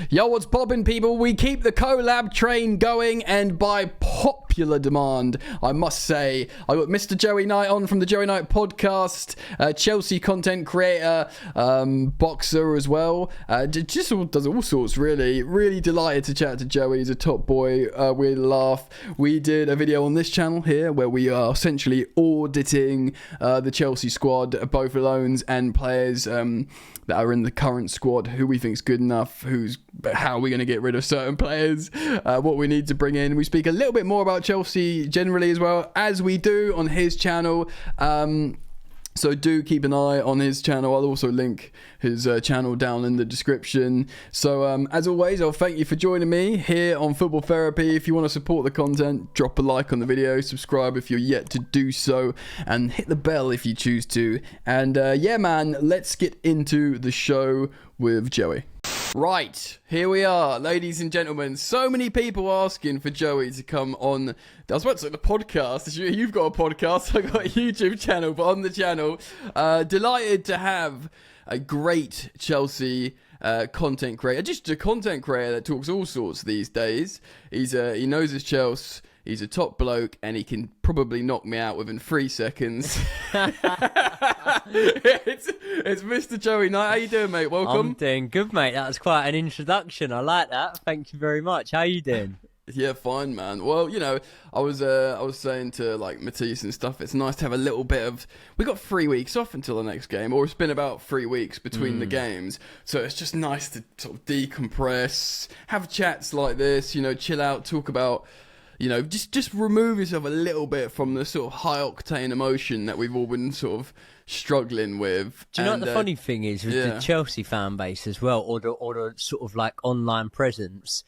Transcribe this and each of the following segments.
Yo, what's poppin', people? We keep the collab train going, and by popular demand, I must say, I got Mr. Joey Knight on from the Joey Knight podcast, Chelsea content creator, boxer as well. Just does all sorts, really. Really delighted to chat to Joey. He's a top boy. We laugh. We did a video on this channel here where we are essentially auditing the Chelsea squad, both loans and players that are in the current squad, who we think is good enough, how we're going to get rid of certain players, what we need to bring in. We speak a little bit more about Chelsea generally as well, as we do on his channel. So do keep an eye on his channel. I'll also link his channel down in the description. So as always, I'll thank you for joining me here on Football Therapy. If you want to support the content, drop a like on the video, subscribe if you're yet to do so, and hit the bell if you choose to. And yeah, man, let's get into the show with Joey. Right, here we are, ladies and gentlemen. So many people asking for Joey to come on. I was about to say the podcast. You've got a podcast. I've got a YouTube channel, but on the channel, delighted to have a great Chelsea content creator. Just a content creator that talks all sorts these days. He knows his Chelsea. He's a top bloke, and he can probably knock me out within 3 seconds. It's Mr. Joey Knight. How you doing, mate? Welcome. I'm doing good, mate. That was quite an introduction. I like that. Thank you very much. How you doing? Yeah, fine, man. Well, you know, I was saying to like Matisse and stuff, it's nice to have a little bit of. We got 3 weeks off until the next game, or it's been about 3 weeks between the games, so it's just nice to sort of decompress, have chats like this, you know, chill out, talk about. You know, just remove yourself a little bit from the sort of high octane emotion that we've all been sort of struggling with. Do you know what the funny thing is with the Chelsea fan base as well, or the sort of like online presence?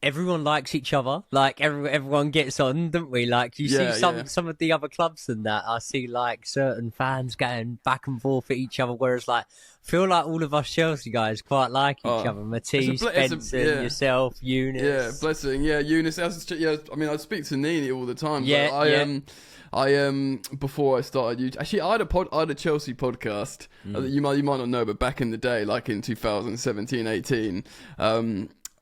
Everyone likes each other. Like everyone gets on, don't we? Like you see some of the other clubs than that. I see like certain fans going back and forth at each other, whereas like I feel like all of us Chelsea guys quite like each other. Matisse, Benson, yourself, Eunice. Yeah, blessing. Yeah, Eunice. I mean, I speak to Nini all the time. Before I started, actually, I had a Chelsea podcast. You might not know, but back in the day, like in 2017, 18.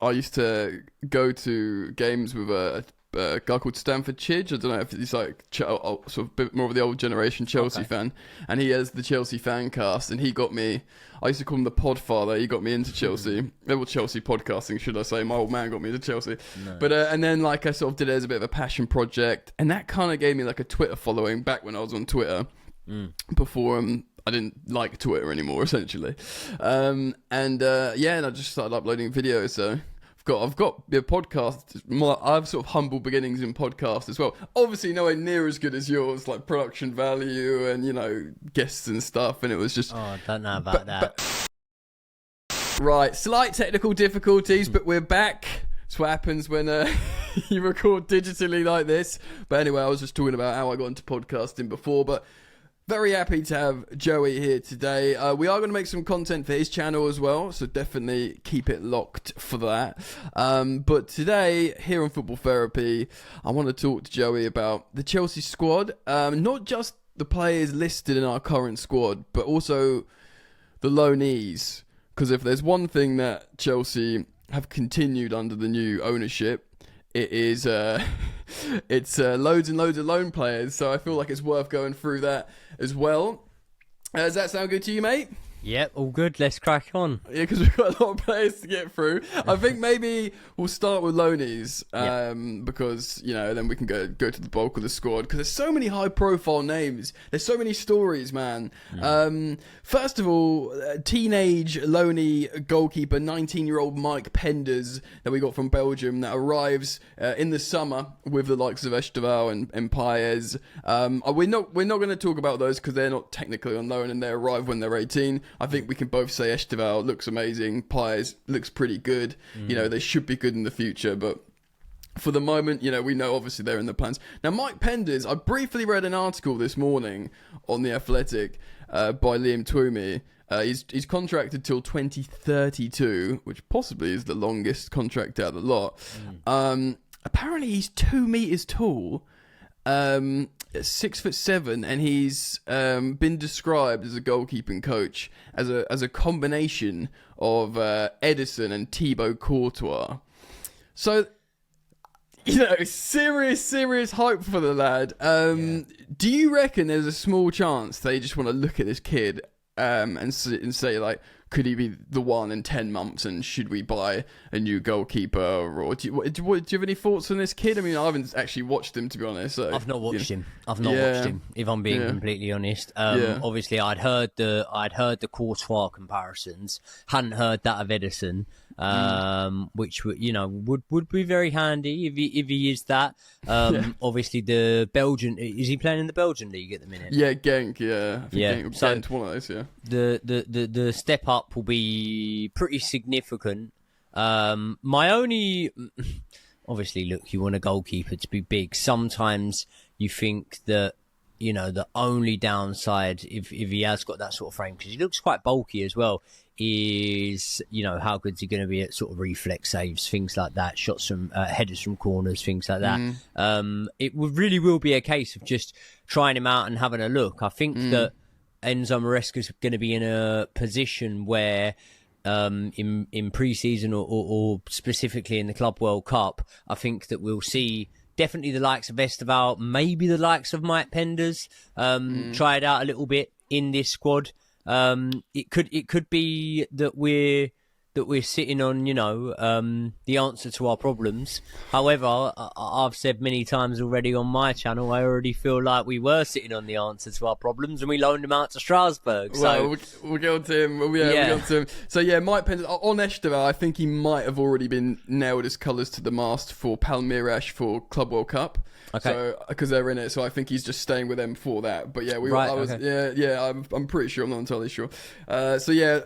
I used to go to games with a guy called Stanford Chidge. I don't know if he's like sort of a bit more of the old generation Chelsea fan. And he has the Chelsea fan cast, and he got me. I used to call him the Podfather. He got me into Chelsea. Well, Chelsea podcasting, should I say? My old man got me into Chelsea. No. But and then like I sort of did it as a bit of a passion project, and that kind of gave me like a Twitter following back when I was on Twitter. Before I didn't like Twitter anymore, essentially. And I just started uploading videos. So I've got a podcast. I have sort of humble beginnings in podcast as well. Obviously, nowhere near as good as yours, like production value and, you know, guests and stuff. And it was just. Oh, I don't know about that. Right, slight technical difficulties, but we're back. That's what happens when you record digitally like this. But anyway, I was just talking about how I got into podcasting before, but. Very happy to have Joey here today. We are going to make some content for his channel as well, so definitely keep it locked for that. But today, here on Football Therapy, I want to talk to Joey about the Chelsea squad. Not just the players listed in our current squad, but also the loanees. Because if there's one thing that Chelsea have continued under the new ownership, it is it's loads and loads of loan players, so I feel like it's worth going through that as well. Does that sound good to you, mate? Yep, all good. Let's crack on. Yeah, because we've got a lot of players to get through. I think maybe we'll start with loanies, because, you know, then we can go to the bulk of the squad, because there's so many high-profile names. There's so many stories, man. First of all, teenage loanee goalkeeper, 19-year-old Mike Penders, that we got from Belgium, that arrives in the summer with the likes of Esteval and Paez. We're not going to talk about those because they're not technically on loan and they arrive when they're 18. I think we can both say Esteval looks amazing. Paez looks pretty good. You know, they should be good in the future, but for the moment, you know, we know obviously they're in the plans. Now, Mike Penders, I briefly read an article this morning on The Athletic by Liam Twomey. He's contracted till 2032, which possibly is the longest contract out of the lot. Apparently, he's 2 meters tall. 6'7", and he's been described as a goalkeeping coach as a combination of Edison and Thibaut Courtois. So, serious hype for the lad. Do you reckon there's a small chance they just want to look at this kid and say, like, could he be the one in 10 months, and should we buy a new goalkeeper? Or do you have any thoughts on this kid? I mean, I haven't actually watched him, to be honest. So, I've not watched him. If I'm being completely honest. Obviously, I'd heard the Courtois comparisons. Hadn't heard that of Edison, which would be very handy if he is that. Obviously, the Belgian, is he playing in the Belgian league at the minute? Yeah, Genk. Yeah, Genk, one of those. Yeah. The step up will be pretty significant. My only, obviously, look, you want a goalkeeper to be big. Sometimes you think that, the only downside, if he has got that sort of frame, because he looks quite bulky as well, is, how good is he going to be at sort of reflex saves, things like that, shots from headers from corners, things like that. It really will be a case of just trying him out and having a look. I think that Enzo Maresca's going to be in a position where in pre-season or specifically in the Club World Cup, I think that we'll see definitely the likes of Esteval, maybe the likes of Mike Penders try it out a little bit in this squad. It could be that we're sitting on, the answer to our problems. However, I've said many times already on my channel, I already feel like we were sitting on the answer to our problems and we loaned him out to Strasbourg. So well, we'll get on to him. We'll get on to him. So yeah, Mike Penders, on Esteval, I think he might have already been nailed his colours to the mast for Palmeiras for Club World Cup. Okay. So because they're in it, so I think he's just staying with them for that. But yeah, I'm pretty sure. I'm not entirely sure. So yeah.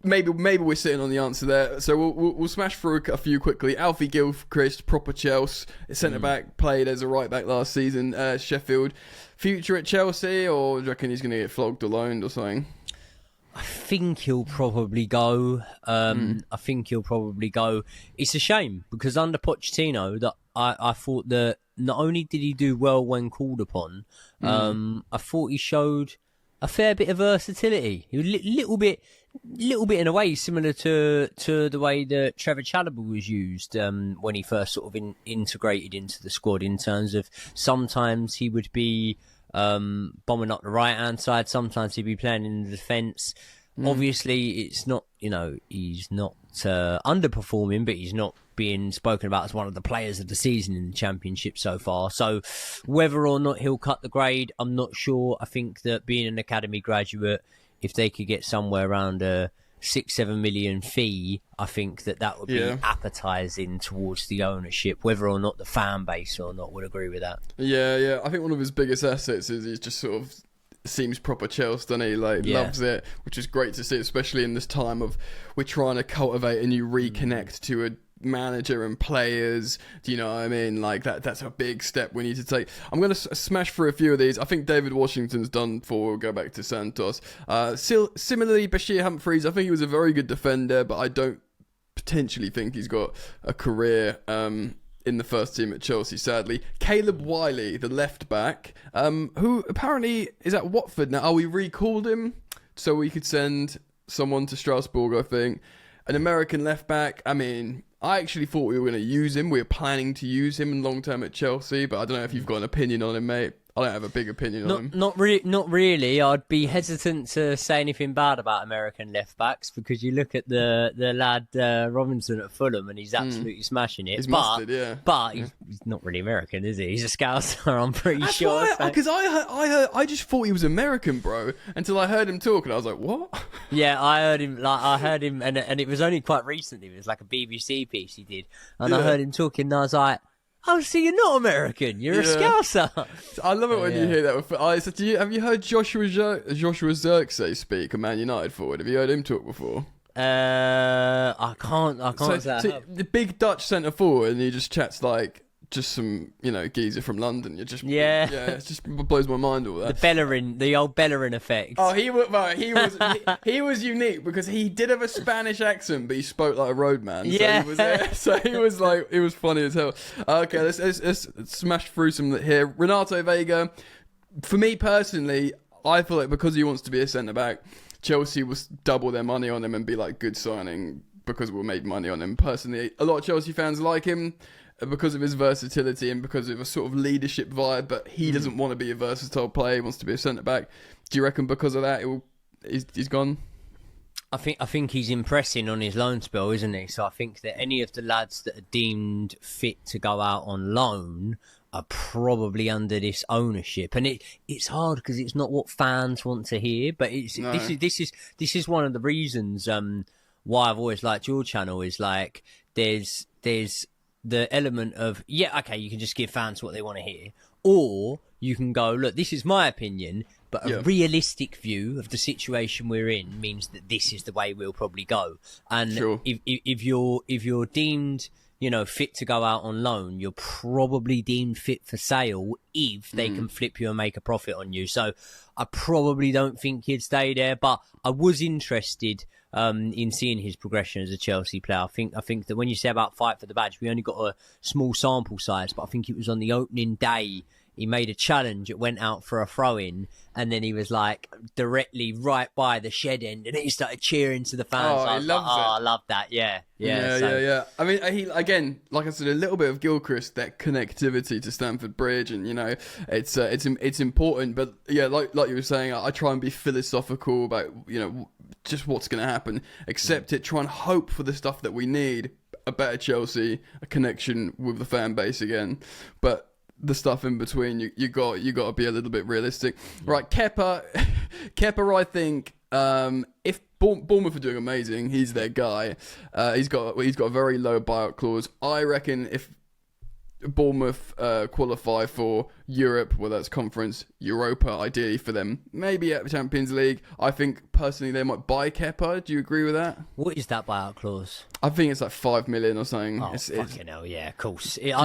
Maybe we're sitting on the answer there. So we'll smash through a few quickly. Alfie Gilchrist, proper Chelsea centre back, played as a right back last season. Sheffield, future at Chelsea, or do you reckon he's going to get flogged or loaned or something? I think he'll probably go. It's a shame because under Pochettino, that I thought that not only did he do well when called upon, I thought he showed a fair bit of versatility. He was a little bit in a way similar to the way that Trevor Chalobah was used when he first sort of integrated into the squad, in terms of sometimes he would be bombing up the right hand side, sometimes he'd be playing in the defence. Obviously it's not, he's not underperforming, but he's not being spoken about as one of the players of the season in the Championship so far. So whether or not he'll cut the grade, I'm not sure. I think that being an academy graduate, if they could get somewhere around a 6-7 million fee, I think that would be appetising towards the ownership. Whether or not the fan base or not would agree with that. Yeah. I think one of his biggest assets is he's just sort of seems proper Chelsea, doesn't he? Loves it, which is great to see, especially in this time of we're trying to cultivate a new reconnect to a manager and players. Do you know what I mean? That's a big step we need to take. I'm going to smash through a few of these. I think David Washington's done for. We'll go back to Santos. Similarly, Bashir Humphreys, I think he was a very good defender, but I don't potentially think he's got a career in the first team at Chelsea, sadly. Caleb Wiley, the left back, who apparently is at Watford now. We recalled him so we could send someone to Strasbourg, I think. An American left back. I mean, I actually thought we were going to use him. We were planning to use him in long term at Chelsea, but I don't know if you've got an opinion on him, mate. I don't have a big opinion on him. Not really. I'd be hesitant to say anything bad about American left backs, because you look at the lad Robinson at Fulham and he's absolutely smashing it. He's mustard, yeah. But he's not really American, is he? He's a Scouser, I'm pretty sure. Because I just thought he was American, bro, until I heard him talk and I was like, what? Yeah, I heard him, and it was only quite recently. It was like a BBC piece he did, and I heard him talking, and I was like, oh, so you're not American? You're a Scouser. I love it when you hear that. Have you heard Joshua Zirkzee speak, a Man United forward? Have you heard him talk before? I can't say I have. The big Dutch centre forward, and he just chats like just some, geezer from London. You're just it just blows my mind all that. The old Bellerin effect. Oh, he was unique because he did have a Spanish accent, but he spoke like a roadman. So he was like, it was funny as hell. Okay, let's smash through some here. Renato Vega, for me personally, I feel like because he wants to be a centre back, Chelsea will double their money on him and be like, good signing because we'll make money on him. Personally, a lot of Chelsea fans like him because of his versatility and because of a sort of leadership vibe, but he doesn't want to be a versatile player. He wants to be a centre-back. Do you reckon because of that he's gone? I think he's impressing on his loan spell, isn't he? So I think that any of the lads that are deemed fit to go out on loan are probably under this ownership, and it's hard because it's not what fans want to hear. But this is one of the reasons why I've always liked your channel. Is like there's the element of, you can just give fans what they want to hear. Or you can go, look, this is my opinion, but a realistic view of the situation we're in means that this is the way we'll probably go. And if you're deemed, fit to go out on loan, you're probably deemed fit for sale if they can flip you and make a profit on you. So I probably don't think he'd stay there, but I was interested in seeing his progression as a Chelsea player. I think that when you say about fight for the badge, we only got a small sample size, but I think it was on the opening day he made a challenge. It went out for a throw-in, and then he was like directly right by the shed end, and he started cheering to the fans. I love that. Yeah. I mean, he again, like I said, a little bit of Gilchrist, that connectivity to Stamford Bridge, and it's important. But yeah, like you were saying, I try and be philosophical about just what's going to happen. Accept it. Try and hope for the stuff that we need. A better Chelsea, a connection with the fan base again, but the stuff in between, you got to be a little bit realistic. Right, Kepa, I think if Bournemouth are doing amazing, he's their guy. He's got a very low buyout clause. I reckon if Bournemouth qualify for Europe, well, that's Conference Europa, ideally for them, maybe at the Champions League, I think personally they might buy Kepa. Do you agree with that? What is that buyout clause? I think it's like 5 million or something. Oh, fucking hell, yeah, of course. I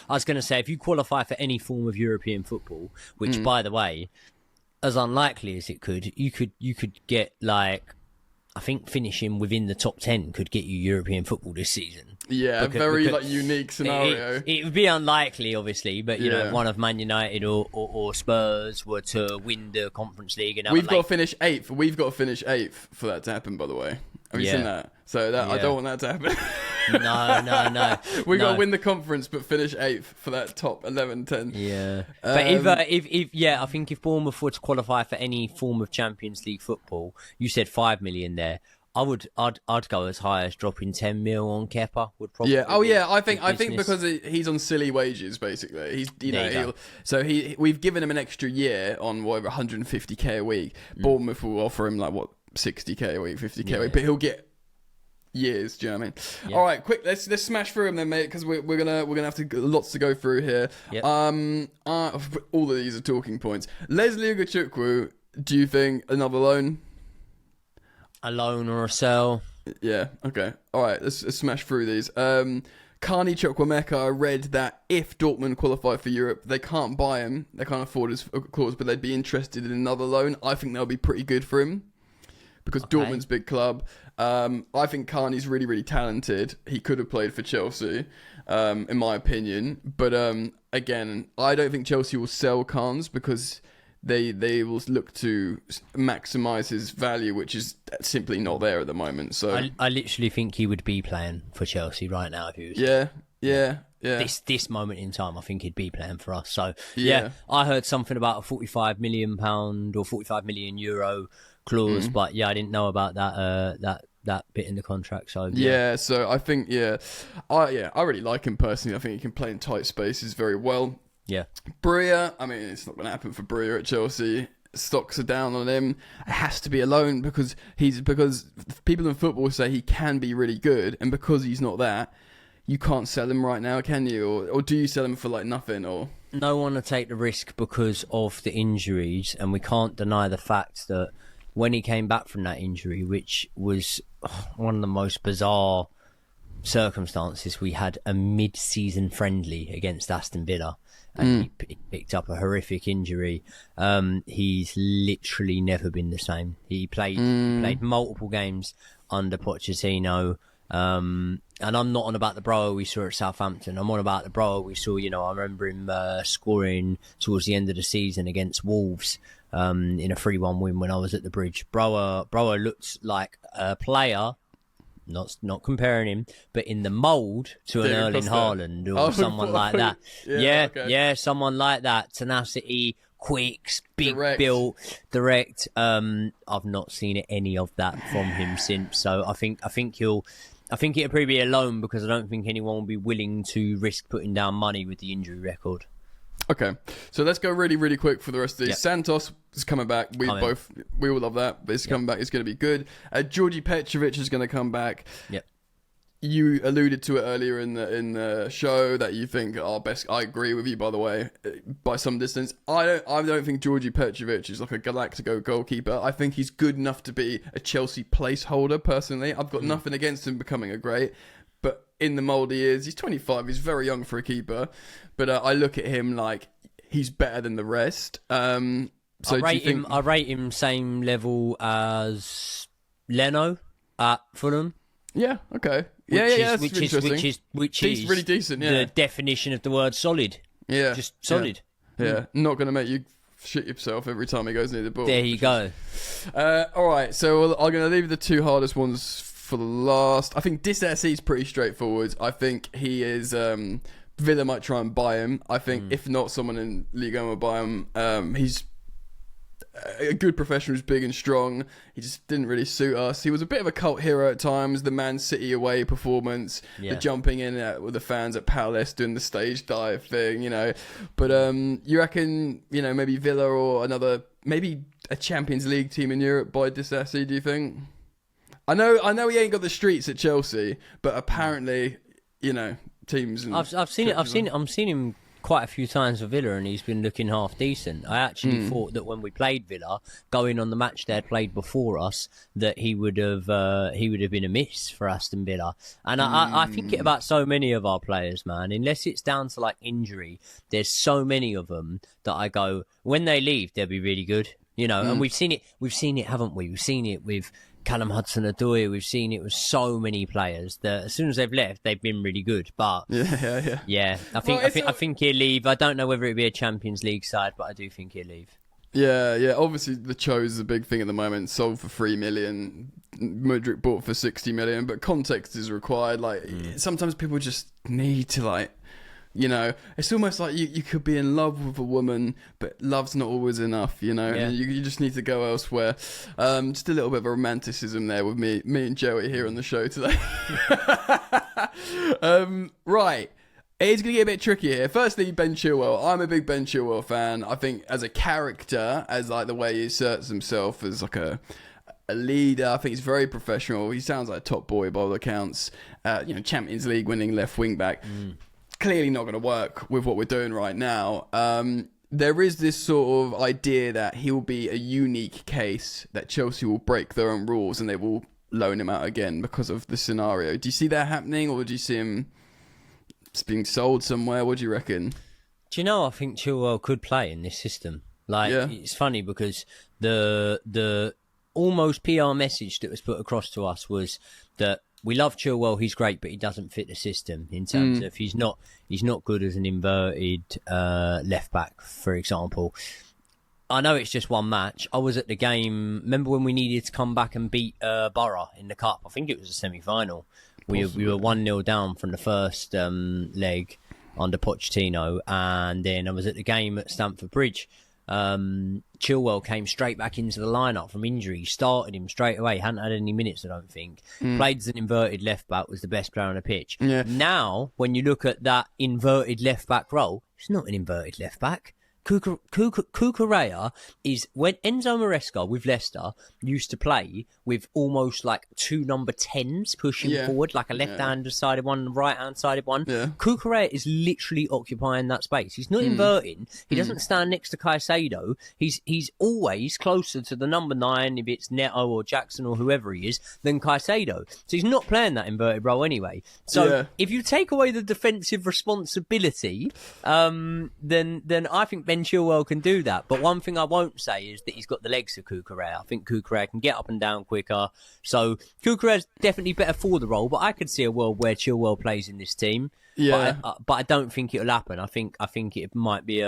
was gonna say, if you qualify for any form of European football, which by the way, as unlikely as it could, you could get like, I think finishing within the top 10 could get you European football this season. Yeah, because like unique scenario. It would be unlikely, obviously, but if one of Man United or Spurs were to win the Conference League, and we've got to finish 8th. We've got to finish 8th for that to happen. By the way, have you seen that? So I don't want that to happen. No. We got to win the conference, but finish 8th for that top 11, 10. Yeah, but I think if Bournemouth were to qualify for any form of Champions League football, you said 5 million there. I'd go as high as dropping 10 mil on Kepa. Would probably. Yeah. I think because he's on silly wages basically. We've given him an extra year on whatever 150k a week. Bournemouth will offer him like 60k a week, 50k a week, but he'll get years. Do you know what I mean? Yeah. All right, quick. Let's smash through them then, mate, because we're gonna have lots to go through here. Yep. All of these are talking points. Leslie Ugachukwu, do you think another loan? A loan or a sell? Yeah. Okay. All right. Let's smash through these. Carney Chukwuemeka, I read that if Dortmund qualify for Europe, they can't buy him. They can't afford his clause, but they'd be interested in another loan. I think that'll be pretty good for him because Dortmund's big club. I think Carney's really, really talented. He could have played for Chelsea, in my opinion. But again, I don't think Chelsea will sell Carnes because they will look to maximise his value, which is simply not there at the moment. So I literally think he would be playing for Chelsea right now if he was. Yeah. This moment in time, I think he'd be playing for us. So yeah, I heard something about a £45 million or €45 million clause, but I didn't know about that bit in the contract. So so I think I really like him personally. I think he can play in tight spaces very well. Yeah. Breer, I mean, it's not going to happen for Breer at Chelsea. Stocks are down on him. It has to be a loan because people in football say he can be really good, and because he's not that, you can't sell him right now, can you? Or do you sell him for like nothing? Or no one will take the risk because of the injuries, and we can't deny the fact that when he came back from that injury, which was one of the most bizarre circumstances, we had a mid-season friendly against Aston Villa, and he picked up a horrific injury. He's literally never been the same. He played multiple games under Pochettino. And I'm not on about the Brower we saw at Southampton. I'm on about the Brower we saw, I remember him scoring towards the end of the season against Wolves in a 3-1 win when I was at the Bridge. Brower looked like a player, not comparing him, but in the mould to an Erling Haaland or someone like that. Yeah, someone like that. Tenacity, quick, big built, direct. I've not seen any of that from him since. So I think it'll probably be a loan, because I don't think anyone will be willing to risk putting down money with the injury record. Okay, so let's go really, really quick for the rest of these. Santos is coming back. We all love that. But it's coming back. It's going to be good. Georgi Petrovic is going to come back. Yep. You alluded to it earlier in the show that you think our best. I agree with you, by the way, by some distance. I don't think Georgi Petrovic is like a Galactico goalkeeper. I think he's good enough to be a Chelsea placeholder. Personally, I've got nothing against him becoming a great. But in the mould he is, he's 25. He's very young for a keeper. But I look at him like he's better than the rest. So I rate him same level as Leno at Fulham. Yeah. Okay. Which is really decent. Yeah. The definition of the word solid. Yeah. Just solid. Yeah. Not going to make you shit yourself every time he goes near the ball. There you go. All right. So I'm going to leave the two hardest ones for the last. I think Disasi is pretty straightforward. I think he is. Villa might try and buy him. I think if not, someone in Ligue 1 will buy him. He's a good professional who's big and strong. He just didn't really suit us. He was a bit of a cult hero at times. The Man City away performance, the jumping in with the fans at Palace doing the stage dive thing, But you reckon, maybe Villa or maybe a Champions League team in Europe buy Disasi, do you think? I know he ain't got the streets at Chelsea, but apparently, teams. And I've seen him quite a few times for Villa, and he's been looking half decent. I actually thought that when we played Villa, going on the match they had played before us, that he would have been a miss for Aston Villa. And I think it about so many of our players, man. Unless it's down to like injury, there's so many of them that I go, when they leave, they'll be really good. And we've seen it, haven't we? We've seen it with Callum Hudson-Odoi. We've seen it with so many players that as soon as they've left, they've been really good. But yeah. I think he'll leave. I don't know whether it'll be a Champions League side, but I do think he'll leave. Yeah. Obviously, the Chose is a big thing at the moment. Sold for 3 million. Mudryk bought for 60 million. But context is required. Sometimes people just need to it's almost like you could be in love with a woman, but love's not always enough, And you just need to go elsewhere. Just a little bit of romanticism there with me and Joey here on the show today. Right. It's going to get a bit tricky here. Firstly, Ben Chilwell. I'm a big Ben Chilwell fan. I think as a character, as the way he asserts himself as a leader, I think he's very professional. He sounds like a top boy by all accounts. Champions League winning left wing back. Clearly not going to work with what we're doing right now. There is this sort of idea that he will be a unique case, that Chelsea will break their own rules and they will loan him out again because of the scenario. Do you see that happening, or do you see him being sold somewhere? What do you reckon? Do you know, I think Chilwell could play in this system. It's funny because the almost PR message that was put across to us was that we love Chilwell, he's great, but he doesn't fit the system in terms of he's not good as an inverted left back, for example. I know it's just one match. I was at the game. Remember when we needed to come back and beat Borough in the cup? I think it was a semi-final. We were 1-0 down from the first leg under Pochettino, and then I was at the game at Stamford Bridge. Chilwell came straight back into the lineup from injury. Started him straight away. Hadn't had any minutes, I don't think. Played as an inverted left back. Was the best player on the pitch. Now, when you look at that inverted left back role, it's not an inverted left back. Cucurella is when Enzo Maresca with Leicester used to play with almost like two number 10s pushing forward, like a left-hand sided one and a right-hand sided one. Yeah. Cucurella is literally occupying that space. He's not inverting. He doesn't stand next to Caicedo. He's always closer to the number 9, if it's Neto or Jackson or whoever he is, than Caicedo. So he's not playing that inverted role anyway. So if you take away the defensive responsibility, then I think Ben Chilwell can do that. But one thing I won't say is that he's got the legs of Cucurella. I think Cucurella can get up and down quicker. So Cucurella's definitely better for the role, but I could see a world where Chilwell plays in this team. Yeah. But I don't think it'll happen. I think it might be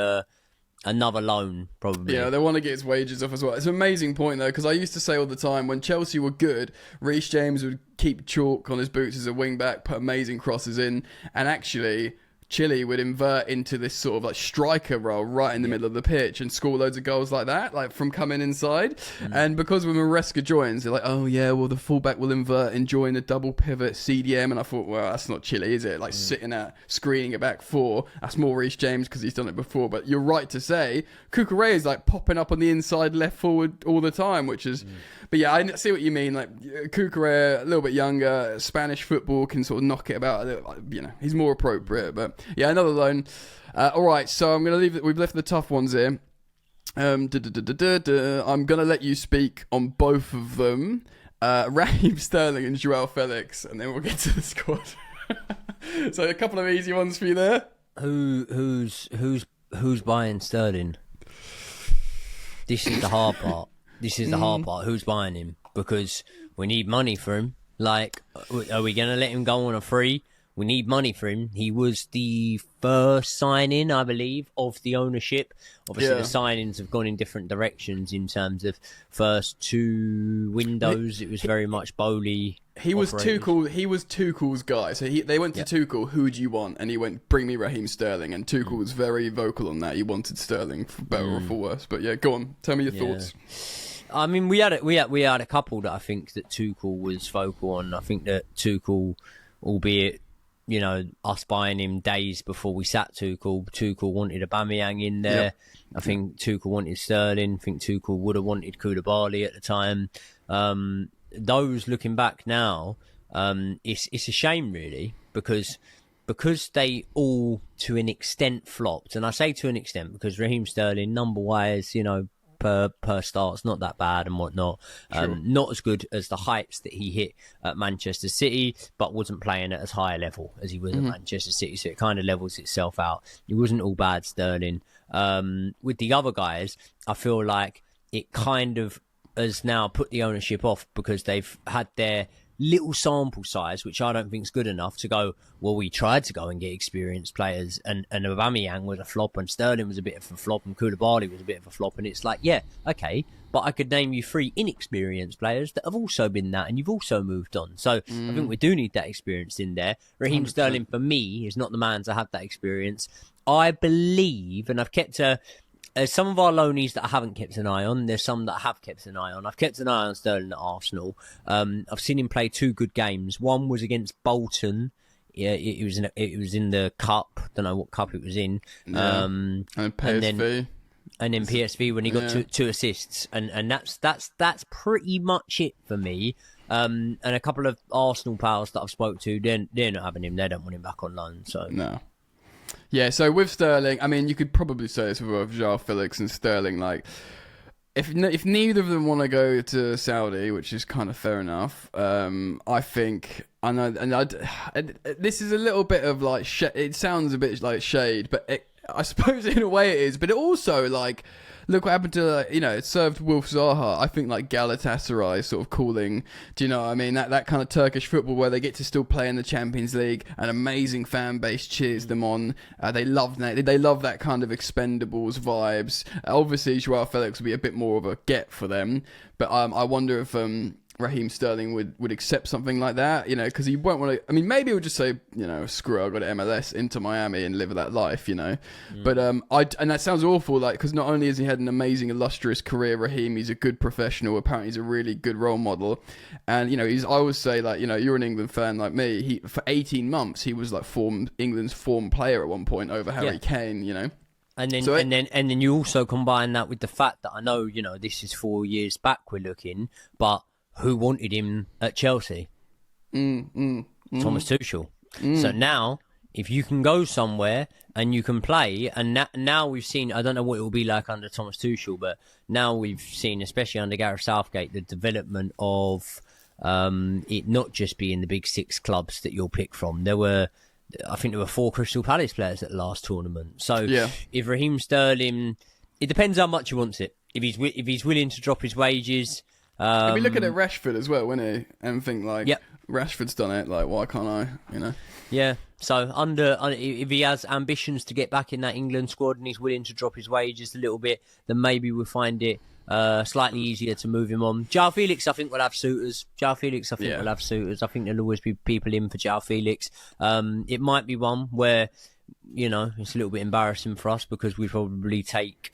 another loan, probably. Yeah, they want to get his wages off as well. It's an amazing point, though, because I used to say all the time, when Chelsea were good, Reece James would keep chalk on his boots as a wing-back, put amazing crosses in, and actually Chile would invert into this sort of like striker role right in the middle of the pitch and score loads of goals like that, like from coming inside. And because when Maresca joins, they're like, oh yeah, well the fullback will invert and join a double pivot CDM. And I thought, well, that's not Chile, is it? Like sitting at screening it back 4. That's more Reece James because he's done it before. But you're right to say Cucurella is like popping up on the inside left forward all the time, which is... But yeah, I see what you mean. Like Cucurella, a little bit younger, Spanish football can sort of knock it about. You know, he's more appropriate. But yeah, another loan. All right, so I'm gonna leave. We've left the tough ones here. I'm gonna let you speak on both of them. Raheem Sterling and Joao Felix, and then we'll get to the squad. So a couple of easy ones for you there. Who's buying Sterling? This is the hard part. Who's buying him? Because we need money for him. Like, are we going to let him go on a free? We need money for him. He was the first signing, I believe, of the ownership. Obviously, the signings have gone in different directions in terms of first 2 windows. It was very much Bowley. He was Tuchel's guy. So they went to Tuchel, who do you want? And he went, bring me Raheem Sterling. And Tuchel was very vocal on that. He wanted Sterling for better or for worse. But yeah, go on. Tell me your thoughts. I mean, we had a couple that I think that Tuchel was vocal on. I think that Tuchel, albeit, you know, us buying him days before we sat Tuchel wanted Aubameyang in there. Yep. I think Tuchel wanted Sterling. I think Tuchel would have wanted Koulibaly at the time. Those looking back now, it's a shame really because they all to an extent flopped, and I say to an extent because Raheem Sterling number wise, you know, per start's not that bad and whatnot. Not as good as the heights that he hit at Manchester City, but wasn't playing at as high a level as he was at Manchester City, so it kind of levels itself out. It wasn't all bad, Sterling. With the other guys, I feel like it kind of has now put the ownership off because they've had their little sample size, which I don't think is good enough to go, well, we tried to go and get experienced players, and Aubameyang was a flop, and Sterling was a bit of a flop, and Koulibaly was a bit of a flop, and it's like, yeah, okay, but I could name you 3 inexperienced players that have also been that, and you've also moved on. So I think we do need that experience in there. Raheem 100%. Sterling, for me, is not the man to have that experience. I believe, and I've kept there's some of our loanees that I haven't kept an eye on. There's some that I have kept an eye on. I've kept an eye on Sterling at Arsenal. I've seen him play 2 good games. One was against Bolton. Yeah, it was in the cup. Don't know what cup it was in. And PSV. And then PSV when he got 2 assists. And that's pretty much it for me. And a couple of Arsenal pals that I've spoke to, they're not having him. They don't want him back on loan. So no. Yeah, so with Sterling, I mean, you could probably say this with both Joao Felix and Sterling. Like, if neither of them want to go to Saudi, which is kind of fair enough, I think, this is a little bit of like, it sounds a bit like shade, but I suppose in a way it is. But it also, like, look what happened to, it served Wilf Zaha. I think like Galatasaray sort of calling, do you know what I mean? That kind of Turkish football where they get to still play in the Champions League. An amazing fan base cheers them on. They love that kind of Expendables vibes. Obviously, Joao Felix will be a bit more of a get for them. But I wonder if Raheem Sterling would accept something like that, because he won't want to. I mean, maybe he'll just say, screw it, I'll go to MLS into Miami and live that life, But and that sounds awful, like, because not only has he had an amazing, illustrious career, Raheem, he's a good professional. Apparently, he's a really good role model, and I always say, like, you're an England fan like me. For 18 months, he was like England's form player at one point over Harry Kane, And then you also combine that with the fact that I know, this is 4 years back we're looking, but who wanted him at Chelsea? Thomas Tuchel. So now, if you can go somewhere and you can play, and now we've seen, I don't know what it will be like under Thomas Tuchel, but now we've seen, especially under Gareth Southgate, the development of it not just being the big 6 clubs that you'll pick from. I think there were 4 Crystal Palace players at the last tournament. So if Raheem Sterling, it depends how much he wants it. If he's willing to drop his wages. You'll be looking at Rashford as well, wouldn't he? And think like, Rashford's done it. Like, why can't I? Yeah. So if he has ambitions to get back in that England squad and he's willing to drop his wages a little bit, then maybe we'll find it slightly easier to move him on. João Felix, I think, will have suitors. I think there'll always be people in for João Felix. It might be one where, it's a little bit embarrassing for us because we probably take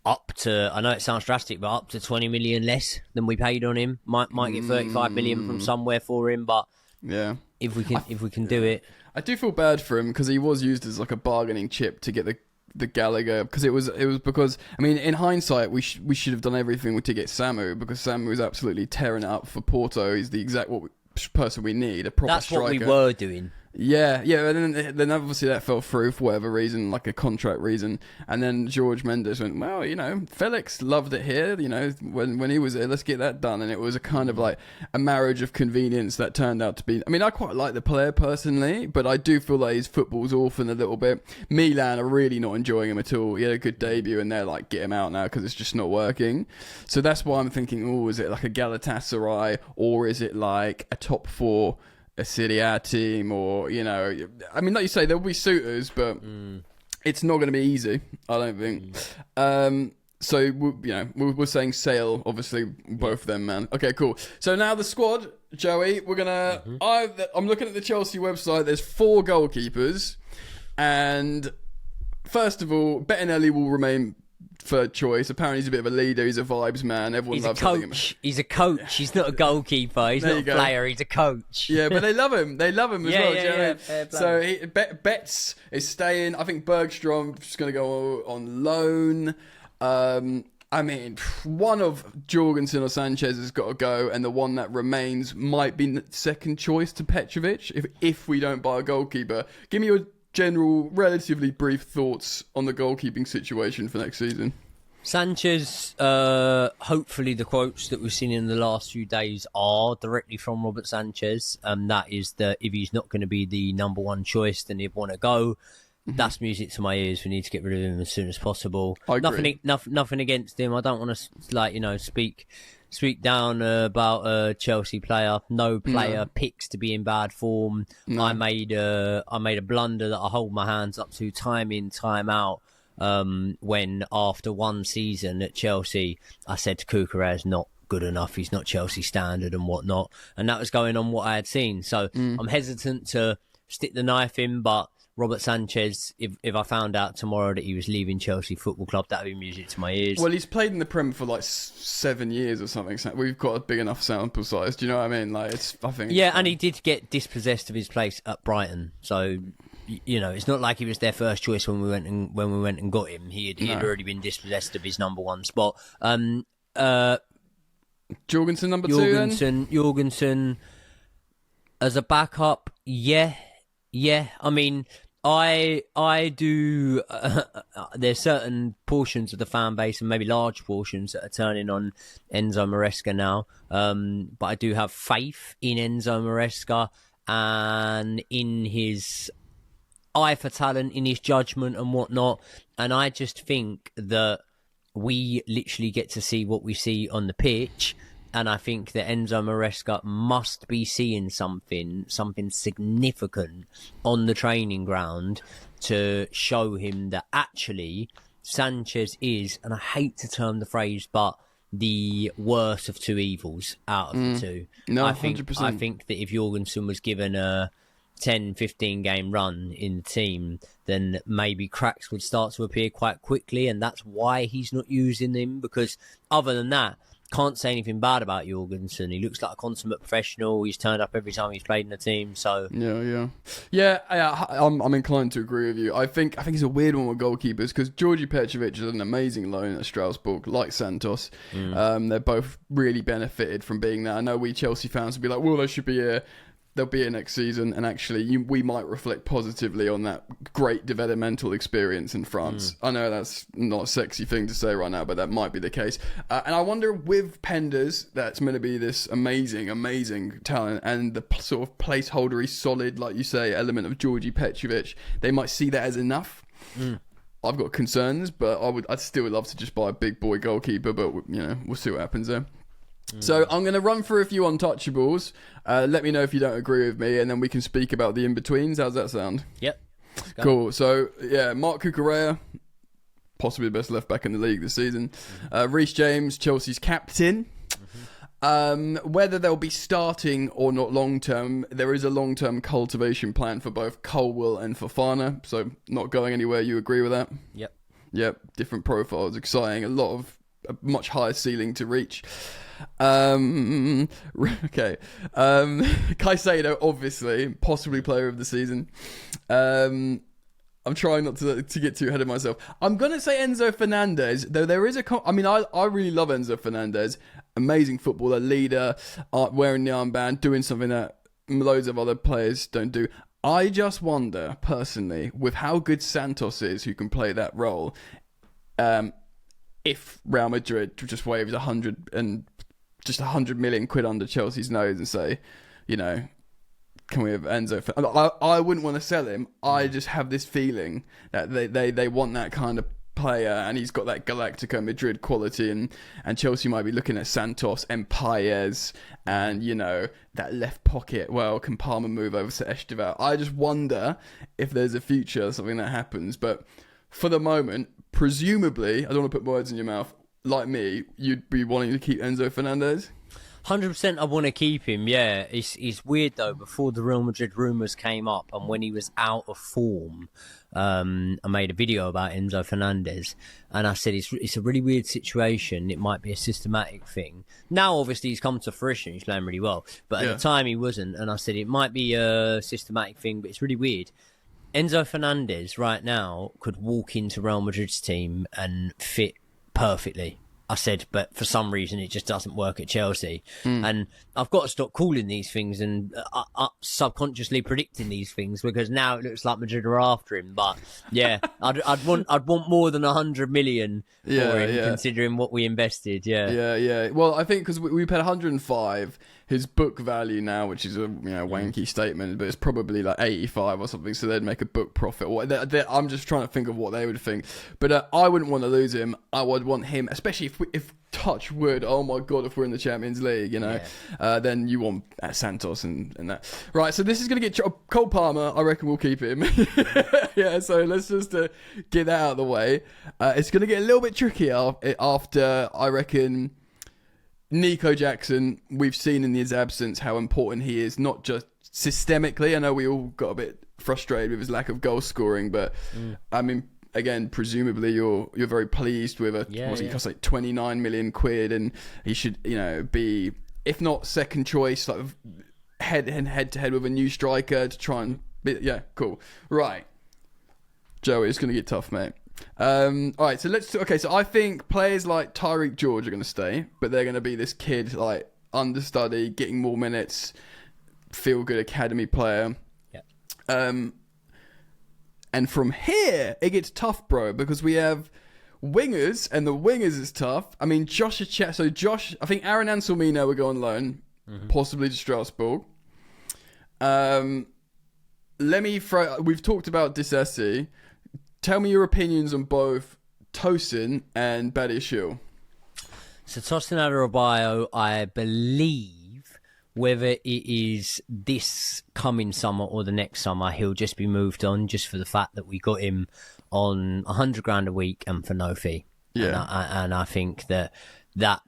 up to, I know it sounds drastic, but up to 20 million less than we paid on him. Might get 35 million from somewhere for him, but if we can do it. I do feel bad for him because he was used as like a bargaining chip to get the Gallagher, because it was because, I mean, in hindsight we should have done everything to get Samu, because Samu was absolutely tearing it up for Porto. He's the exact person we need, a proper striker. That's what we were doing. Yeah, and then obviously that fell through for whatever reason, like a contract reason. And then George Mendes went, well, Felix loved it here, when he was here, let's get that done. And it was a kind of like a marriage of convenience that turned out to be, I mean, I quite like the player personally, but I do feel like his football's orphaned a little bit. Milan are really not enjoying him at all. He had a good debut and they're like, get him out now because it's just not working. So that's why I'm thinking, is it like a Galatasaray, or is it like a top 4 a Serie A team, or I mean, like you say, there'll be suitors, but it's not going to be easy, I don't think. So we're saying Sale, obviously, both of them, man. Okay, cool. So now the squad, Joey, we're gonna. I'm looking at the Chelsea website. There's 4 goalkeepers, and first of all, Bettinelli will remain third choice. Apparently he's a bit of a leader. He's a vibes man. Everyone loves him. He's a coach. He's not a goalkeeper. He's not a player. He's a coach. Yeah, but they love him. They love him as well. Yeah. So Betts is staying. I think Bergstrom's going to go on loan. I mean, one of Jorgensen or Sanchez has got to go, and the one that remains might be second choice to Petrovic if we don't buy a goalkeeper. Give me your general, relatively brief thoughts on the goalkeeping situation for next season. Sanchez, hopefully the quotes that we've seen in the last few days are directly from Robert Sanchez. That is that if he's not going to be the number 1 choice, then he'd want to go. That's music to my ears. We need to get rid of him as soon as possible. I agree. Nothing against him. I don't want to speak down about a Chelsea player. No player picks to be in bad form. No. I made a blunder that I hold my hands up to time in, time out. When after one season at Chelsea, I said Cucurella's not good enough. He's not Chelsea standard and whatnot. And that was going on what I had seen. So I'm hesitant to stick the knife in, but Robert Sanchez, if I found out tomorrow that he was leaving Chelsea Football Club, that would be music to my ears. Well, he's played in the Prem for like 7 years or something. So we've got a big enough sample size. Do you know what I mean? Like, and he did get dispossessed of his place at Brighton. So, it's not like he was their first choice when we went and got him. He had already been dispossessed of his number 1 spot. Jorgensen number 2 then? Jorgensen as a backup, yeah. I mean, I do. There's certain portions of the fan base, and maybe large portions, that are turning on Enzo Maresca now. But I do have faith in Enzo Maresca and in his eye for talent, in his judgment and whatnot. And I just think that we literally get to see what we see on the pitch. And I think that Enzo Maresca must be seeing something significant on the training ground to show him that actually Sanchez is, and I hate to term the phrase, but the worst of 2 evils out of the 2. No, I 100%. I think that if Jorgensen was given a 10, 15 game run in the team, then maybe cracks would start to appear quite quickly, and that's why he's not using him, because other than that, can't say anything bad about Jorgensen. He looks like a consummate professional. He's turned up every time he's played in the team. So yeah. I'm inclined to agree with you. I think it's a weird one with goalkeepers because Georgi Petrovic is an amazing loan at Strasbourg, like Santos. They're both really benefited from being there. I know we Chelsea fans would be like, well, they should be here. They'll be here next season, and actually we might reflect positively on that great developmental experience in France. I know that's not a sexy thing to say right now, but that might be the case. And I wonder with Penders, that's going to be this amazing talent, and the sort of placeholdery, solid, like you say, element of Georgi Petrovic, they might see that as enough. I've got concerns, but I'd still love to just buy a big boy goalkeeper, but we'll see what happens there. So I'm going to run through a few untouchables. Let me know if you don't agree with me, and then we can speak about the in-betweens. How's that sound? Yep. Cool. So, Mark Cucurella, possibly the best left-back in the league this season. Reece James, Chelsea's captain. Whether they'll be starting or not long-term, there is a long-term cultivation plan for both Colwill and Fofana, so not going anywhere. You agree with that? Yep. Different profiles, exciting. A much higher ceiling to reach. Okay. Caicedo, obviously, possibly player of the season. I'm trying not to get too ahead of myself. I'm going to say Enzo Fernandez, though there is I really love Enzo Fernandez. Amazing footballer, leader, wearing the armband, doing something that loads of other players don't do. I just wonder, personally, with how good Santos is, who can play that role, if Real Madrid just waves 100 million quid under Chelsea's nose and say, can we have Enzo? I wouldn't want to sell him. I just have this feeling that they want that kind of player, and he's got that Galactico Madrid quality, and Chelsea might be looking at Santos and Paez and that left pocket. Well, can Palmer move over to Esteval? I just wonder if there's a future, something that happens. But for the moment, presumably, I don't want to put words in your mouth, like me, you'd be wanting to keep Enzo Fernandez? 100% I want to keep him, yeah. It's weird, though, before the Real Madrid rumours came up and when he was out of form, I made a video about Enzo Fernandez and I said it's a really weird situation. It might be a systematic thing. Now, obviously, he's come to fruition. He's playing really well. But at the time, he wasn't. And I said it might be a systematic thing, but it's really weird. Enzo Fernandez right now could walk into Real Madrid's team and fit perfectly. I said, but for some reason it just doesn't work at Chelsea. And I've got to stop calling these things and subconsciously predicting these things, because now it looks like Madrid are after him. But yeah, I'd want more than 100 million for him, considering what we invested. Yeah. Well, I think because we paid 105. His book value now, which is a wanky statement, but it's probably like 85 or something, so they'd make a book profit. I'm just trying to think of what they would think. But I wouldn't want to lose him. I would want him, especially if touch wood, oh my God, if we're in the Champions League, then you want Santos and that. Right, so this is going to get... Cole Palmer, I reckon we'll keep him. So let's just get that out of the way. It's going to get a little bit trickier after, I reckon... Nico Jackson, we've seen in his absence how important he is, not just systemically. I know we all got a bit frustrated with his lack of goal scoring, but I mean, again, presumably you're very pleased with he costs like 29 million quid, and he should be, if not second choice, like head to head with a new striker to try and cool. Right, Joey, it's gonna get tough, mate. Alright, so I think players like Tyreek George are going to stay, but they're going to be this kid, like, understudy, getting more minutes, feel good academy player. And from here, it gets tough, bro, because we have wingers, and the wingers is tough. I mean, I think Aaron Anselmino will go on loan, possibly to Strasbourg. We've talked about Disasi. Tell me your opinions on both Tosin and Badiashile. So Tosin Adarabioyo, I believe, whether it is this coming summer or the next summer, he'll just be moved on, just for the fact that we got him on 100 grand a week and for no fee. Yeah. And I think that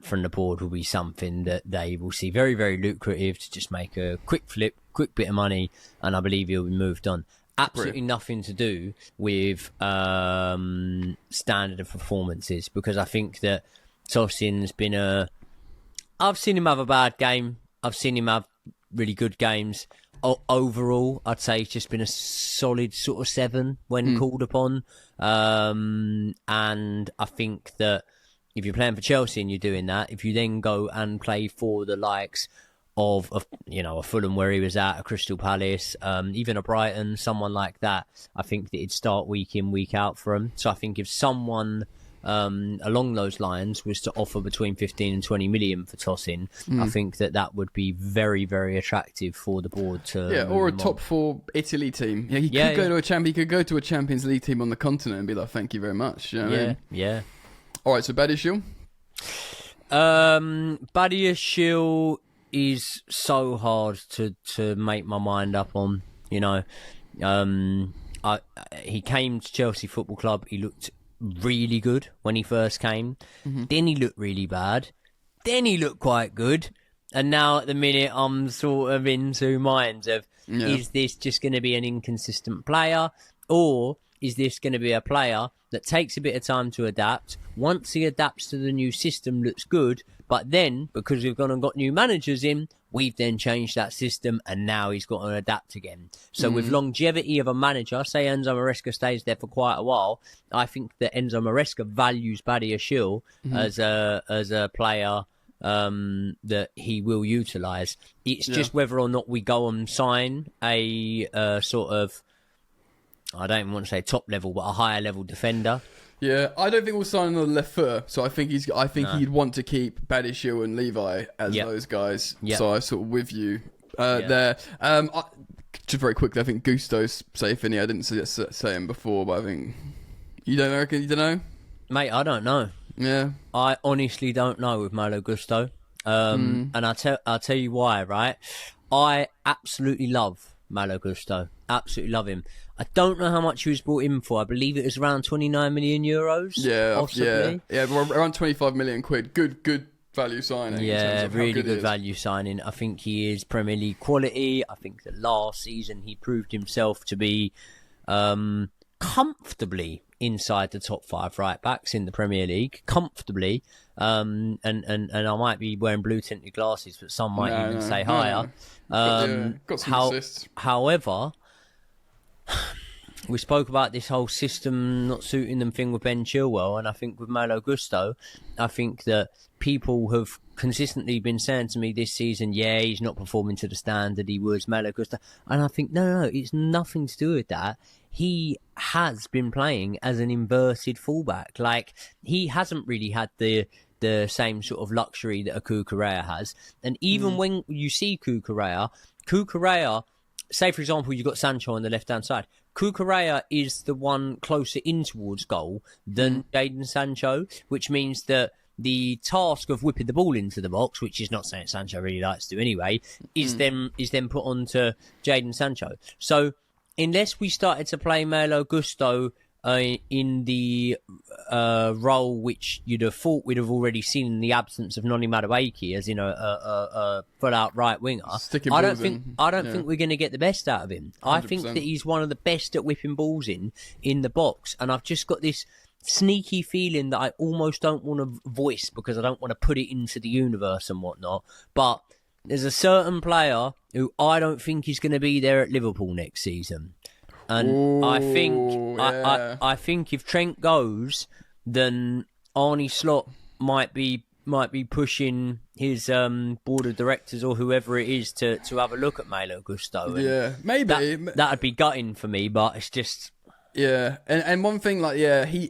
from the board will be something that they will see very, very lucrative, to just make a quick flip, quick bit of money, and I believe he'll be moved on. Absolutely nothing to do with standard of performances, because I think that Tosin's been a I've seen him have a bad game. I've seen him have really good games. Overall, I'd say he's just been a solid sort of 7 when called upon. And I think that if you're playing for Chelsea and you're doing that, if you then go and play for the likes of a Fulham where he was at, a Crystal Palace, even a Brighton, someone like that, I think that it'd start week in, week out for him. So I think if someone along those lines was to offer between 15 and 20 million for Tosin, I think that would be very, very attractive for the board to. Yeah, or a top 4 Italy team. Yeah, he could go to a champion. He could go to a Champions League team on the continent and be like, "Thank you very much." You know what I mean? Yeah. All right, so Badiashile. Badiashile is so hard to make my mind up on. You know, he came to Chelsea Football Club. He looked really good when he first came. Then he looked really bad. Then he looked quite good. And now at the minute, I'm sort of in 2 minds of, is this just going to be an inconsistent player? Or is this going to be a player that takes a bit of time to adapt? Once he adapts to the new system, looks good. But then, because we've gone and got new managers in, we've then changed that system and now he's got to adapt again. So with longevity of a manager, say Enzo Maresca stays there for quite a while, I think that Enzo Maresca values Badiashile as a player that he will utilise. It's just whether or not we go and sign a sort of, I don't even want to say top level, but a higher level defender. Yeah, I don't think we'll sign another left foot. So I think he'd want to keep Badiashile and Levi as those guys. Yep. So I'm sort of with you there. Just very quickly, I think Gusto's safe in here. I didn't say him before, but I think you don't know, mate. I don't know. Yeah, I honestly don't know with Malo Gusto. And I'll tell you why. Right, I absolutely love Malo Gusto. Absolutely love him. I don't know how much he was brought in for. I believe it was around 29 million euros. Yeah, possibly. Yeah, around 25 million quid. Good value signing. Yeah, really good value signing. I think he is Premier League quality. I think that last season he proved himself to be comfortably inside the top 5 right backs in the Premier League, comfortably. And I might be wearing blue tinted glasses, but some might even say higher. Got some assists. However, we spoke about this whole system not suiting them thing with Ben Chilwell, and I think with Malo Gusto, I think that people have consistently been saying to me this season, he's not performing to the standard he was, Malo Gusto. And I think, no, it's nothing to do with that. He has been playing as an inverted fullback. Like, he hasn't really had the same sort of luxury that a Cucurella has. And even when you see Cucurella, say, for example, you've got Sancho on the left-hand side. Cucurella is the one closer in towards goal than Jadon Sancho, which means that the task of whipping the ball into the box, which is not something Sancho really likes to do anyway, is then put onto Jadon Sancho. So unless we started to play Malo Gusto in the role which you'd have thought we'd have already seen in the absence of Noni Madueke, as a full-out right winger, I don't think we're going to get the best out of him. 100%. I think that he's one of the best at whipping balls in the box, and I've just got this sneaky feeling that I almost don't want to voice because I don't want to put it into the universe and whatnot. But there's a certain player who I don't think is going to be there at Liverpool next season. And I think if Trent goes, then Arne Slot might be pushing his board of directors or whoever it is to have a look at Malo Gusto. And maybe that'd be gutting for me, but it's just. Yeah, and one thing,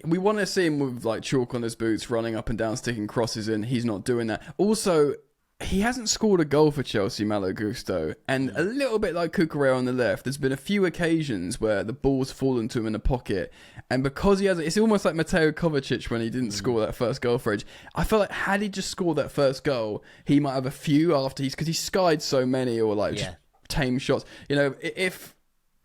we want to see him with like chalk on his boots, running up and down, sticking crosses in. He's not doing that. Also, he hasn't scored a goal for Chelsea, Malo Gusto, and a little bit like Cucurella on the left, there's been a few occasions where the ball's fallen to him in the pocket, and because he has, it's almost like Mateo Kovacic when he didn't score that first goal for Edge. I feel like had he just scored that first goal, he might have a few after because he skied so many or just tame shots. You know, if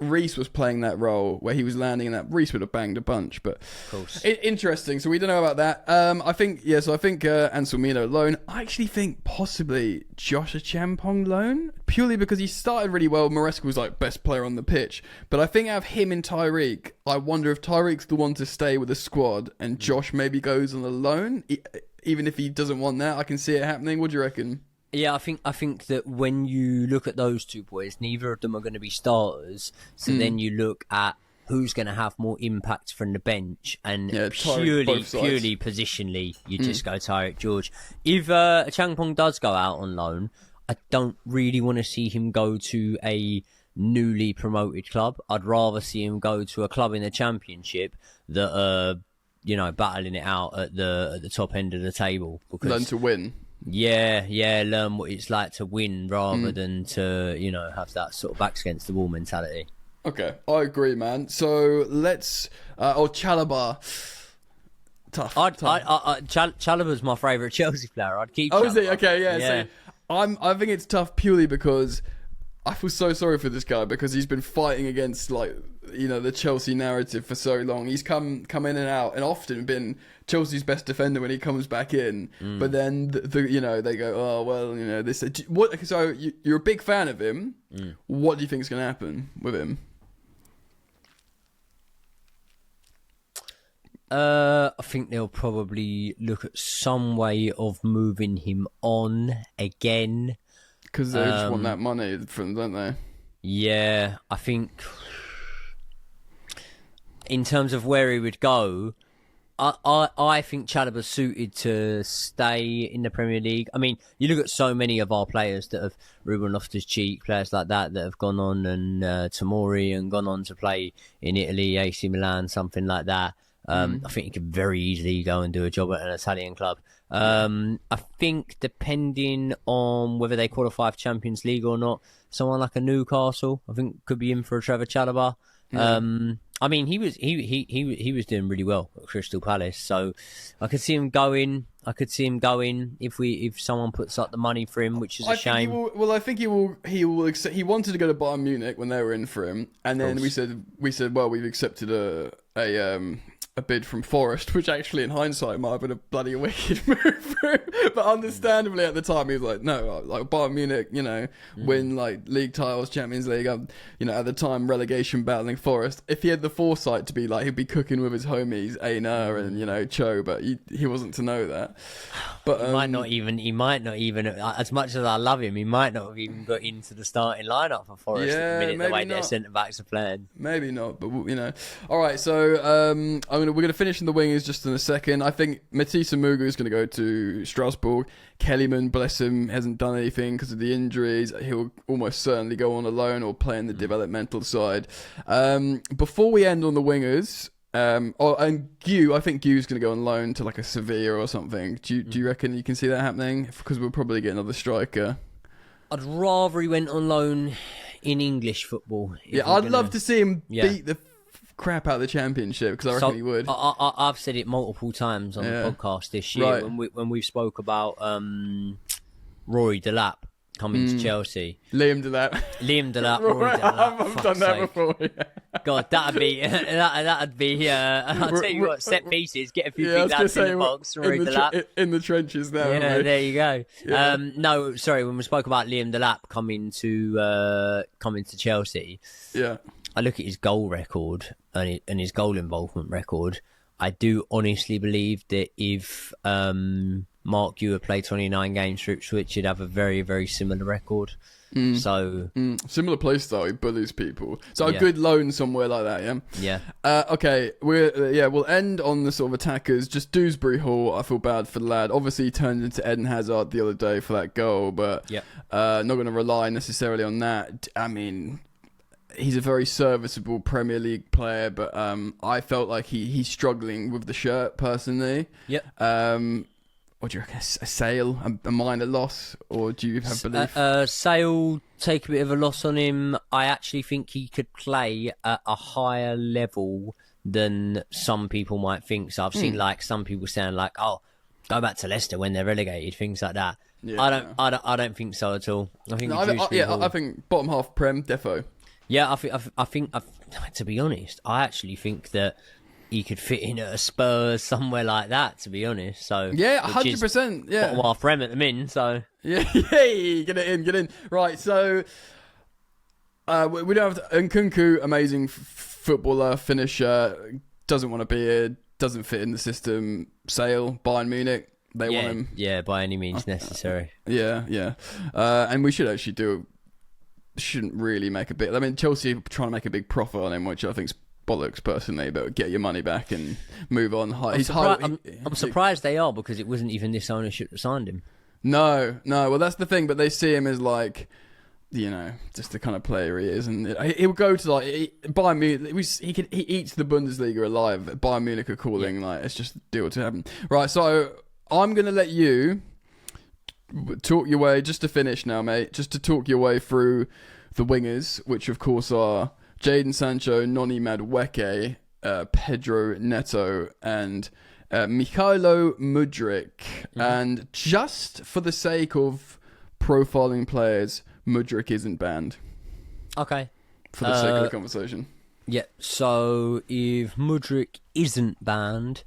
Reece was playing that role where he was landing in that, Reece would have banged a bunch, but of course. Interesting. So we don't know about that. I think Anselmino loan. I actually think possibly Josh Achampong loan, purely because he started really well. Maresca was like best player on the pitch, but I think out of him and Tyreek, I wonder if Tyreek's the one to stay with the squad and Josh maybe goes on a loan. even if he doesn't want that, I can see it happening. What do you reckon? Yeah, I think that when you look at those two boys, neither of them are going to be starters. So then you look at who's going to have more impact from the bench, and purely positionally, you just go Tyreek George. If Changpong does go out on loan, I don't really want to see him go to a newly promoted club. I'd rather see him go to a club in the Championship that are, battling it out at the top end of the table. Because learn to win. Yeah, learn what it's like to win rather than to, have that sort of backs against the wall mentality. Okay, I agree, man. So let's... Chalobah. Tough. Chalobah's my favourite Chelsea player. I'd keep Chalobah. Oh, is he? Okay, yeah. So I think it's tough purely because I feel so sorry for this guy because he's been fighting against, the Chelsea narrative for so long. He's come in and out and often been Chelsea's best defender when he comes back in. But then, they go, oh, well, this... What? So you're a big fan of him. What do you think is going to happen with him? I think they'll probably look at some way of moving him on again. Because they just want that money from them, don't they? Yeah, I think in terms of where he would go, I think Chalobah's suited to stay in the Premier League. I mean, you look at so many of our players that have, Ruben Loftus-Cheek, players like that have gone on, and Tomori, and gone on to play in Italy, AC Milan, something like that. I think he could very easily go and do a job at an Italian club. I think depending on whether they qualify for Champions League or not, someone like a Newcastle, I think, could be in for a Trevor Chalobah. I mean, he was doing really well at Crystal Palace, so I could see him going. If someone puts up the money for him, which is a shame. I think he will. He accept. He wanted to go to Bayern Munich when they were in for him, and then we said, well, we've accepted a bid from Forest, which actually in hindsight might have been a bloody wicked move for him. But understandably at the time he was like, no, like Bayern Munich, win like league titles, Champions League, at the time relegation battling Forest. If he had the foresight to be like, he'd be cooking with his homies Aina and Cho, but he wasn't to know that. But he might not even as much as I love him, he might not have even got into the starting lineup for Forest at the minute, the way their centre backs are playing. Maybe not, but all right. So we're going to finish in the wingers just in a second. I think Matisse Mugu is going to go to Strasbourg. Kellyman, bless him, hasn't done anything because of the injuries. He'll almost certainly go on a loan or play in the developmental side. Before we end on the wingers, and Gu, I think Gu's going to go on loan to like a Sevilla or something. Do you reckon you can see that happening? Because we'll probably get another striker. I'd rather he went on loan in English football. Yeah, I'd love to see him beat the crap out of the Championship because I reckon he would. I've said it multiple times on the podcast this year when we spoke about Rory Delap coming to Chelsea. Liam Delap, Rory Delap. I've done that before. Yeah. God, that'd be. I'll tell you what, set pieces, get a few big lads in the box, Rory Delap in the trenches now. Yeah, there you go. Yeah. No, sorry, when we spoke about Liam Delap coming to Chelsea. Yeah. I look at his goal record and his goal involvement record. I do honestly believe that if Mark Gu had played 29 games for Ipswich, he'd have a very, very similar record. So similar play style, he bullies people. So a good loan somewhere like that, yeah. Okay, we'll end on the sort of attackers. Just Dewsbury Hall, I feel bad for the lad. Obviously, he turned into Eden Hazard the other day for that goal, but not going to rely necessarily on that. I mean, he's a very serviceable Premier League player, but I felt like he's struggling with the shirt personally. Yep. What do you reckon? A Sale, a minor loss, or do you have belief? Sale, take a bit of a loss on him. I actually think he could play at a higher level than some people might think. So I've seen like some people saying like, "Oh, go back to Leicester when they're relegated," things like that. Yeah. I don't think so at all. I think I think bottom half Prem defo. Yeah, I think to be honest, I actually think that he could fit in at a Spurs somewhere like that. To be honest, so yeah, 100%. Yeah, bottom half Prem at the min. So yeah, get it in. Right, so we don't have Nkunku, amazing footballer, finisher, doesn't want to be here, doesn't fit in the system. Sale, Bayern Munich. they want him. Yeah, by any means necessary. Yeah. And we should actually shouldn't really make a big... I mean, Chelsea are trying to make a big profit on him, which I think's bollocks personally, but get your money back and move on. I'm surprised they are, because it wasn't even this ownership that signed him. No. Well, that's the thing, but they see him as like, just the kind of player he is, and he'll go to like Bayern Munich. He eats the Bundesliga alive. Bayern Munich are calling like it's just a deal to happen. Right, so I'm gonna let you talk your way just to finish now, mate. Just to talk your way through the wingers, which of course are Jadon Sancho, Noni Madueke, Pedro Neto, and Mikhailo Mudryk. Mm-hmm. And just for the sake of profiling players, Mudryk isn't banned. Okay. For the sake of the conversation. Yeah, so if Mudryk isn't banned,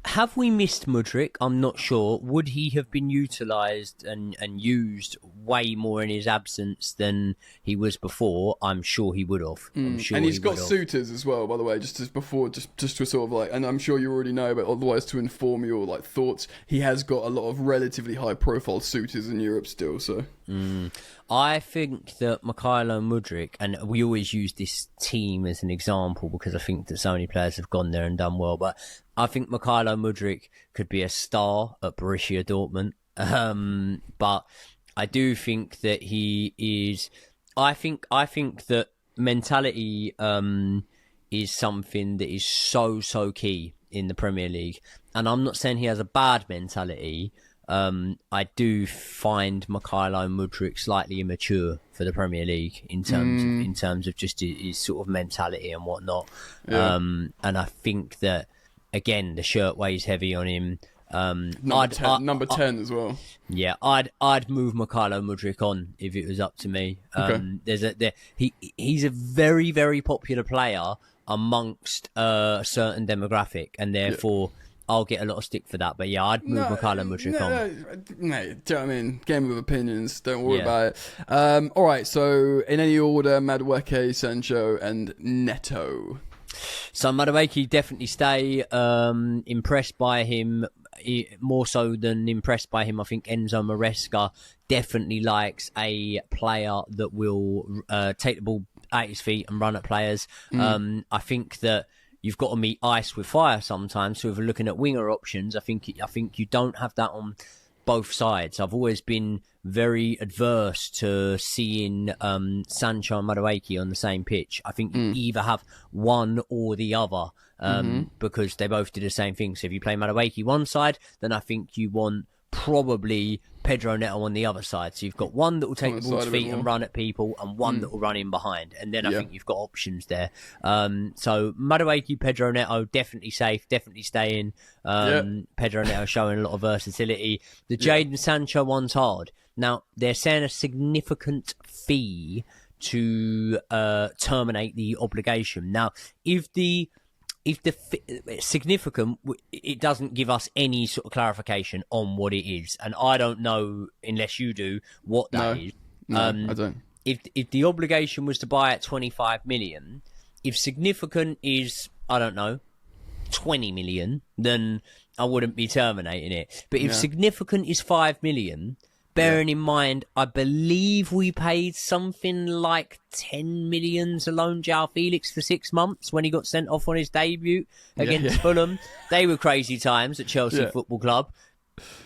have we missed Mudryk? I'm not sure. Would he have been utilised and used way more in his absence than he was before? I'm sure he would have. And he's got suitors as well, by the way, just to sort of like, and I'm sure you already know, but otherwise to inform your like thoughts, he has got a lot of relatively high profile suitors in Europe still, so... I think that Mikhailo Mudryk, and we always use this team as an example because I think that so many players have gone there and done well, but I think Mikhailo Mudryk could be a star at Borussia Dortmund. But I do think that he is... I think that mentality is something that is so key in the Premier League. And I'm not saying he has a bad mentality. I do find Mikhailo Mudryk slightly immature for the Premier League in terms of just his sort of mentality and whatnot. Yeah. And I think that, again, the shirt weighs heavy on him. Number 10 as well. Yeah, I'd move Mikhailo Mudryk on if it was up to me. Okay. He's a very, very popular player amongst a certain demographic, and therefore... Yeah. I'll get a lot of stick for that, but yeah, I'd move Mikhailo Mudryk on. No, do you know what I mean? Game of opinions, don't worry about it. All right, so in any order, Madueke, Sancho, and Neto. So Madueke, definitely stay. Impressed by him, more so than impressed by him. I think Enzo Maresca definitely likes a player that will take the ball at his feet and run at players. I think that you've got to meet ice with fire sometimes. So if we're looking at winger options, I think you don't have that on both sides. I've always been very adverse to seeing Sancho and Madueke on the same pitch. I think you either have one or the other because they both do the same thing. So if you play Madueke one side, then I think you want probably Pedro Neto on the other side. So you've got one that will take the ball's feet and run at people, and one that will run in behind. And then I think you've got options there. So Madueke, Pedro Neto, definitely safe, definitely staying. Pedro Neto showing a lot of versatility. The Jadon Sancho one's hard. Now, they're saying a significant fee to terminate the obligation. Now, if the significant, it doesn't give us any sort of clarification on what it is, and I don't know unless you do what that is. No, I don't. If the obligation was to buy at 25 million, if significant is, I don't know, 20 million, then I wouldn't be terminating it. But if significant is 5 million, bearing in mind, I believe we paid something like 10 million to loan João Felix for 6 months when he got sent off on his debut against Fulham. They were crazy times at Chelsea Football Club.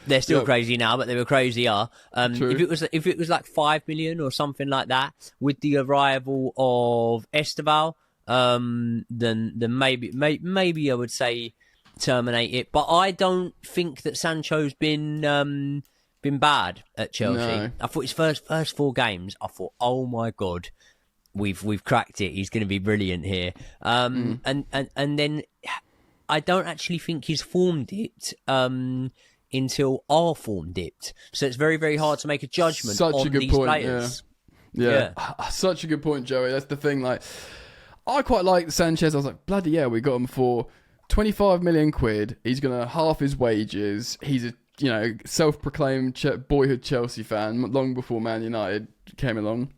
They're still crazy now, but they were crazier. If it was like 5 million or something like that, with the arrival of Esteval, then maybe I would say terminate it. But I don't think that Sancho's been bad at Chelsea. No. I thought his first 4 games, I thought, oh my God, we've cracked it. He's going to be brilliant here. And then I don't actually think his form dipped until our form dipped. So it's very, very hard to make a judgment on these players. Yeah. Such a good point, Joey. That's the thing. Like, I quite like Sanchez. I was like, bloody yeah, we got him for 25 million quid. He's going to half his wages. He's a self-proclaimed boyhood Chelsea fan long before Man United came along.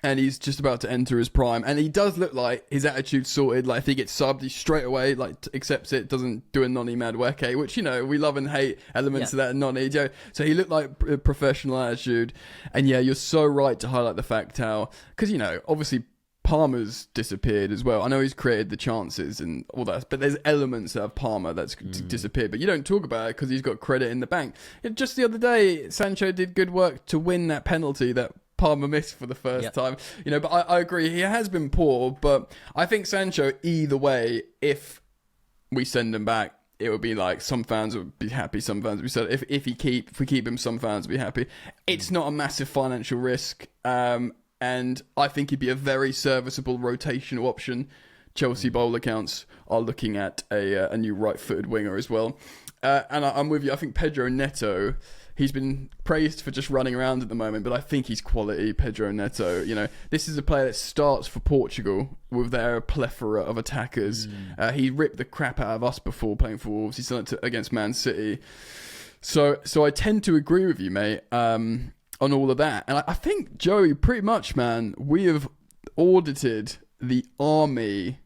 and he's just about to enter his prime, and he does look like his attitude's sorted. Like if he gets subbed, he straight away like accepts it, doesn't do a nonny Madueke, which, you know, we love and hate elements of that nonny. You know? So he looked like a professional attitude, and yeah, you're so right to highlight the fact how, because, you know, obviously Palmer's disappeared as well. I know he's created the chances and all that, but there's elements of Palmer that's disappeared, but you don't talk about it because he's got credit in the bank. Just the other day, Sancho did good work to win that penalty that Palmer missed for the first time, you know. But I agree, he has been poor, but I think Sancho, either way, if we send him back, it would be like some fans would be happy, some fans would be sad. If we keep him, some fans would be happy. It's not a massive financial risk, and I think he'd be a very serviceable rotational option. Chelsea bowl accounts are looking at a new right-footed winger as well, and I'm with you. I think Pedro Neto. He's been praised for just running around at the moment, but I think he's quality, Pedro Neto. You know, this is a player that starts for Portugal with their plethora of attackers. He ripped the crap out of us before playing for Wolves. He's done it against Man City. So I tend to agree with you, mate, on all of that. And I think, Joey, pretty much, man, we have audited the army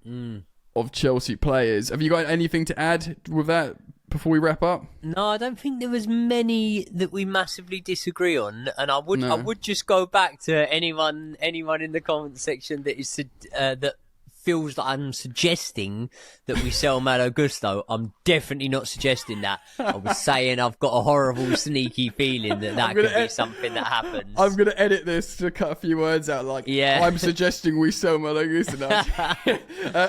of Chelsea players. Have you got anything to add with that before we wrap up? No, I don't think there was many that we massively disagree on, and I would just go back to anyone in the comment section that is that feels like I'm suggesting that we sell Malo Gusto. I'm definitely not suggesting that. I was saying I've got a horrible, sneaky feeling that could be something that happens. I'm going to edit this to cut a few words out, like, I'm suggesting we sell Malo Gusto.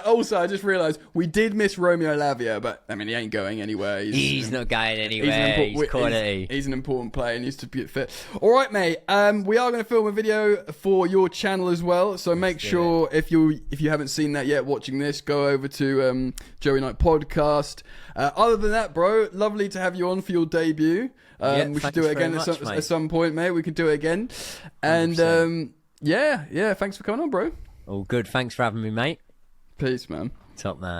Also, I just realised we did miss Romeo Lavia, but, I mean, he ain't going anywhere. He's not going anywhere. He's quality. He's an important player. He needs to be fit. All right, mate. We are going to film a video for your channel as well, so make sure if you haven't seen that yet watching this, go over to Joey Knight Podcast. Other than that, bro, lovely to have you on for your debut. We should do it again at some point, mate. We can do it again. And thanks for coming on, bro. All good. Thanks for having me, mate. Peace, man. Top man.